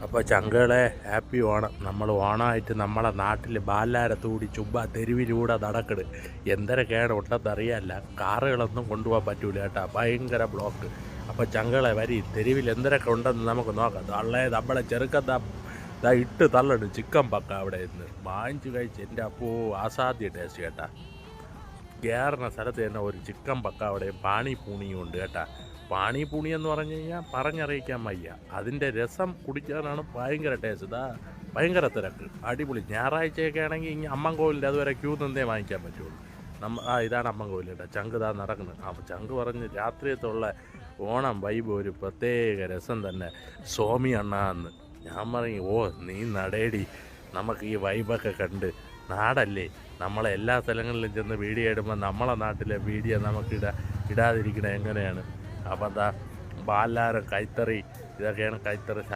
അപ്പോൾ ചങ്കളെ ഹാപ്പി ഓണം. നമ്മൾ ഓണമായിട്ട് നമ്മളെ നാട്ടിൽ ബാലാരത്തൂടി ചുമ്മാ തെരുവിലൂടെ നടക്കട്. എന്തരൊക്കെയാണ് ഉണ്ടെന്നറിയാല്ല. കാറുകളൊന്നും കൊണ്ടുപോകാൻ പറ്റൂല കേട്ടോ, ഭയങ്കര ബ്ലോക്ക്. അപ്പോൾ ചങ്കളെ വരി തെരുവിൽ എന്തരൊക്കെ ഉണ്ടെന്ന് നമുക്ക് നോക്കാം. തള്ളേ നമ്മളെ ചെറുക്കന്താ ഇട്ട് തള്ളട് ചിക്കൻ പക്ക അവിടെ നിന്ന് വാങ്ങിച്ച് കഴിച്ച് എൻ്റെ അപ്പോൾ അസാധ്യ ടേസ്റ്റ് കേട്ടാ. കയറുന്ന സ്ഥലത്ത് തന്നെ ഒരു ചിക്കൻ പക്ക അവിടെ പാണിപ്പൂണിയും ഉണ്ട് കേട്ടാ. പാണിപ്പൂണി എന്ന് പറഞ്ഞു കഴിഞ്ഞാൽ പറഞ്ഞറിയിക്കാൻ വയ്യ. അതിൻ്റെ രസം കുടിക്കാനാണ് ഭയങ്കര ടേസ്റ്റ്. ഇതാ ഭയങ്കര തിരക്ക്, അടിപൊളി. ഞായറാഴ്ചയൊക്കെ ആണെങ്കിൽ ഇങ്ങനെ അമ്മൻകോവിലിൻ്റെ അതുവരെ ക്യൂ നിന്നേ വാങ്ങിക്കാൻ പറ്റുള്ളൂ. ഇതാണ് അമ്മൻകോവിൽ കേട്ടോ. ചങ്ക് ഇതാ നടക്കുന്നത്. അപ്പോൾ ചങ്ക് പറഞ്ഞ് രാത്രിയത്തുള്ള ഓണം വൈബ് ഒരു പ്രത്യേക രസം തന്നെ സ്വാമി അണ്ണാന്ന്. ഞാൻ പറഞ്ഞു ഓ നീ നടേടി, നമുക്ക് ഈ വൈബൊക്കെ കണ്ട് നാടല്ലേ. നമ്മളെ എല്ലാ സ്ഥലങ്ങളിലും ചെന്ന് വീഡിയോ ഇടുമ്പോൾ നമ്മളെ നാട്ടിലെ വീഡിയോ നമുക്ക് ഇടാതിരിക്കണത് എങ്ങനെയാണ്. അപ്പം എന്താ ബാലാരം കൈത്തറി, ഇതൊക്കെയാണ് കൈത്തറി